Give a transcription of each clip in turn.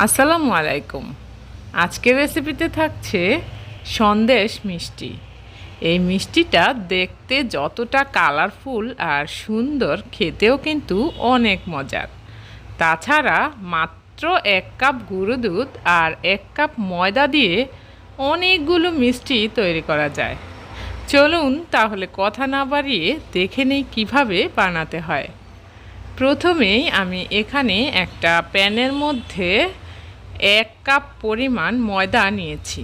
আসসালামু আলাইকুম। আজকের রেসিপিতে থাকছে সন্দেশ মিষ্টি। এই মিষ্টিটা দেখতে যতটা কালারফুল আর সুন্দর, খেতেও কিন্তু অনেক মজার। তাছাড়া মাত্র 1 কাপ গুঁড়ো দুধ আর 1 কাপ ময়দা দিয়ে অনেকগুলো মিষ্টি তৈরি করা যায়। চলুন তাহলে কথা না বাড়িয়ে দেখে নেই কীভাবে বানাতে হয়। প্রথমেই আমি এখানে একটা প্যানের মধ্যে 1 কাপ পরিমাণ ময়দা নিয়েছি।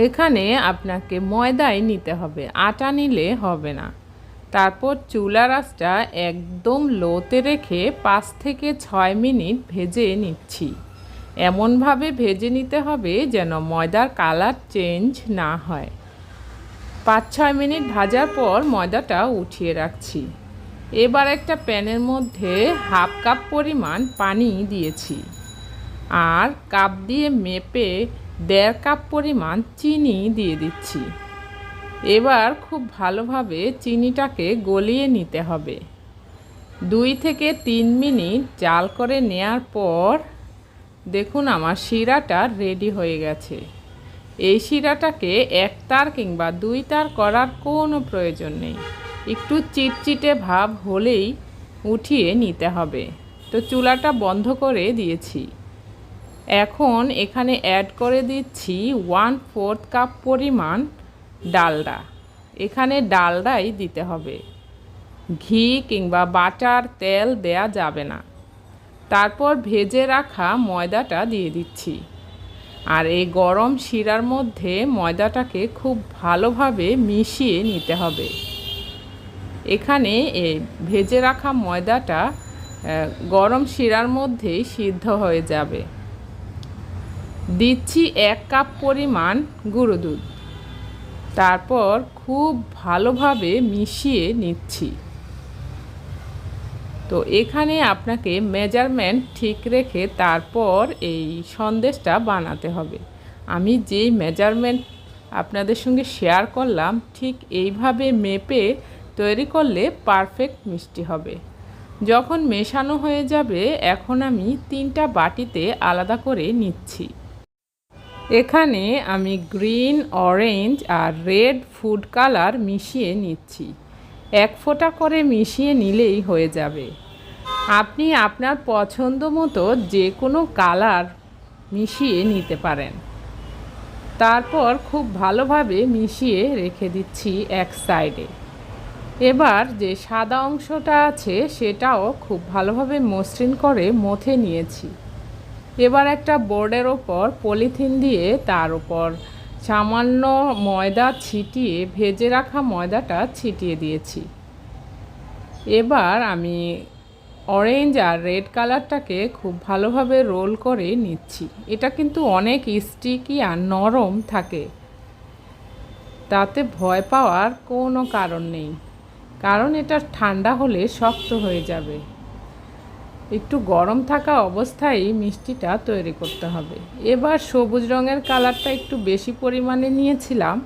এখানে আপনাকে ময়দাই নিতে হবে, আটা নিলে হবে না। তারপর চুলার আঁচটা একদম লোতে রেখে 5 থেকে 6 মিনিট ভেজে নিচ্ছি। এমনভাবে ভেজে নিতে হবে যেন ময়দার কালার চেঞ্জ না হয়। 5-6 মিনিট ভাজার পর ময়দাটা উঠিয়ে রাখছি। এবার একটা প্যানের মধ্যে 1/2 কাপ পরিমাণ পানি দিয়েছি আর কাপ দিয়ে মেপে 1.5 কাপ পরিমাণ চিনি দিয়ে দিচ্ছি। এবার খুব ভালোভাবে চিনিটাকে গলিয়ে নিতে হবে। 2 থেকে 3 মিনিট জাল করে নেওয়ার পর দেখুন আমার শিরাটা রেডি হয়ে গেছে। এই শিরাটাকে 1 তার কিংবা 2 তার করার কোনো প্রয়োজন নেই, একটু চিটচিটে ভাব হলেই উঠিয়ে নিতে হবে। তো চুলাটা বন্ধ করে দিয়েছি। এখন এখানে অ্যাড করে দিচ্ছি 1/4 কাপ পরিমাণ ডালডা। এখানে ডালডাই দিতে হবে, ঘি কিংবা বাটার তেল দেয়া যাবে না। তারপর ভেজে রাখা ময়দাটা দিয়ে দিচ্ছি আর এই গরম শিরার মধ্যে ময়দাটাকে খুব ভালোভাবে মিশিয়ে নিতে হবে। এখানে এই ভেজে রাখা ময়দাটা গরম শিরার মধ্যেই সিদ্ধ হয়ে যাবে। দিচ্ছি 1 কাপ পরিমাণ গুঁড়ো দুধ, তারপর খুব ভালোভাবে মিশিয়ে নিচ্ছি। তো এখানে আপনাকে মেজারমেন্ট ঠিক রেখে তারপর এই সন্দেশটা বানাতে হবে। আমি যেই মেজারমেন্ট আপনাদের সঙ্গে শেয়ার করলাম ঠিক এইভাবে মেপে তৈরি করলে পারফেক্ট মিষ্টি হবে। যখন মেশানো হয়ে যাবে এখন আমি 3টা বাটিতে আলাদা করে নিচ্ছি। এখানে আমি গ্রিন, অরেঞ্জ আর রেড ফুড কালার মিশিয়ে নিচ্ছি। 1 ফোঁটা করে মিশিয়ে নিলেই হয়ে যাবে। আপনি আপনার পছন্দ মতো যে কোনো কালার মিশিয়ে নিতে পারেন। তারপর খুব ভালোভাবে মিশিয়ে রেখে দিচ্ছি এক সাইডে। এবার যে সাদা অংশটা আছে সেটাও খুব ভালোভাবে মসৃণ করে মথে নিয়েছি। এবার একটা বোর্ডের ওপর পলিথিন দিয়ে তার উপর সামান্য ময়দা ছিটিয়ে ভেজে রাখা ময়দাটা ছিটিয়ে দিয়েছি। এবার আমি অরেঞ্জ আর রেড কালারটাকে খুব ভালোভাবে রোল করে নিচ্ছি। এটা কিন্তু অনেক স্টিকি আর নরম থাকে, তাতে ভয় পাওয়ার কোনো কারণ নেই, কারণ এটা ঠান্ডা হলে শক্ত হয়ে যাবে। একটু গরম থাকা অবস্থায় মিষ্টিটা তৈরি করতে হবে। এবার সবুজ রঙের কালারটা একটু বেশি পরিমাণে নিয়েছিলাম,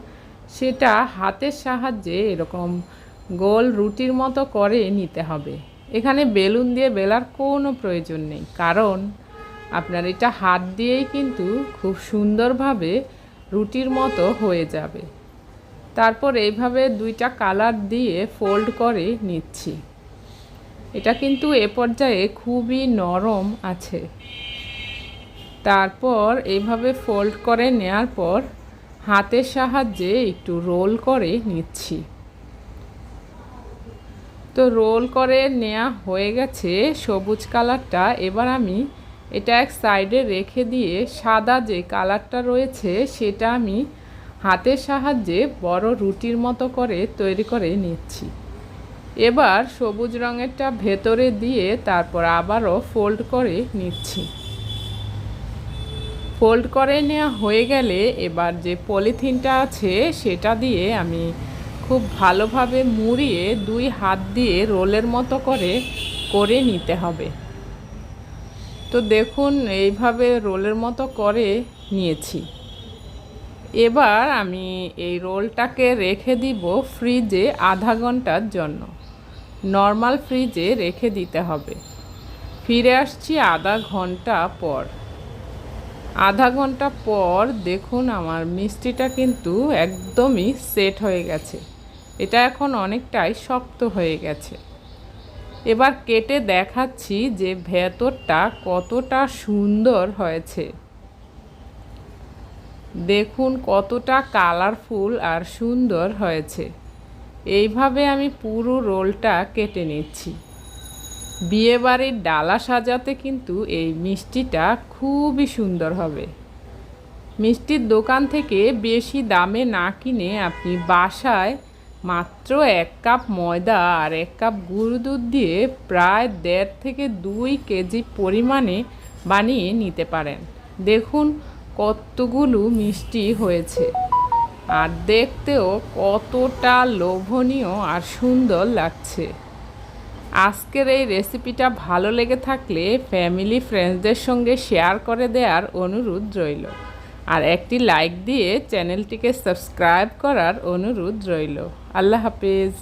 সেটা হাতের সাহায্যে এরকম গোল রুটির মতো করে নিতে হবে। এখানে বেলুন দিয়ে বেলার কোনো প্রয়োজন নেই, কারণ আপনার এটা হাত দিয়েই কিন্তু খুব সুন্দরভাবে রুটির মতো হয়ে যাবে। তারপর এইভাবে 2টা কালার দিয়ে ফোল্ড করে নিচ্ছি। এটা কিন্তু এ পর্যায়ে খুবই নরম আছে। তারপর এইভাবে ফোল্ড করে নেওয়ার পর হাতের সাহায্যে একটু রোল করে নিচ্ছি। তো রোল করে নেওয়া হয়ে গেছে সবুজ কালারটা। এবার আমি এটা এক সাইডে রেখে দিয়ে সাদা যে কালারটা রয়েছে সেটা আমি হাতের সাহায্যে বড় রুটির মতো করে তৈরি করে নিচ্ছি। এবার সবুজ রঙেরটা ভেতরে দিয়ে তারপর আবারও ফোল্ড করে নিচ্ছি। ফোল্ড করে নেওয়া হয়ে গেলে এবার যে পলিথিনটা আছে সেটা দিয়ে আমি খুব ভালোভাবে মুড়িয়ে 2 হাত দিয়ে রোলের মতো করে নিতে হবে। তো দেখুন এইভাবে রোলের মতো করে নিয়েছি। এবার আমি এই রোলটাকে রেখে দিব ফ্রিজে আধা ঘন্টার জন্য। নর্মাল ফ্রিজে রেখে দিতে হবে। ফিরে আসছি আধা ঘন্টা পর। আধা ঘন্টা পর দেখুন আমার মিষ্টিটা কিন্তু একদমই সেট হয়ে গেছে। এটা এখন অনেকটাই শক্ত হয়ে গেছে। এবার কেটে দেখাচ্ছি যে ভেতরটা কতটা সুন্দর হয়েছে। দেখুন কতটা কালারফুল আর সুন্দর হয়েছে। এইভাবে আমি পুরো রোলটা কেটে নিচ্ছি। বিয়েবাড়ির ডালা সাজাতে কিন্তু এই মিষ্টিটা খুবই সুন্দর হবে। মিষ্টির দোকান থেকে বেশি দামে না কিনে আপনি বাসায় মাত্র 1 কাপ ময়দা আর 1 কাপ গুঁড়ো দুধ দিয়ে প্রায় 1.5 থেকে 2 কেজি পরিমাণে বানিয়ে নিতে পারেন। দেখুন কতগুলো মিষ্টি হয়েছে আর দেখতেও কতটা লোভনীয় আর সুন্দর লাগছে। আজকের এই রেসিপিটা ভালো লেগে থাকলে ফ্যামিলি ফ্রেন্ডসদের সঙ্গে শেয়ার করে দেওয়ার অনুরোধ রইল, আর একটি লাইক দিয়ে চ্যানেলটিকে সাবস্ক্রাইব করার অনুরোধ রইল। আল্লাহ হাফেজ।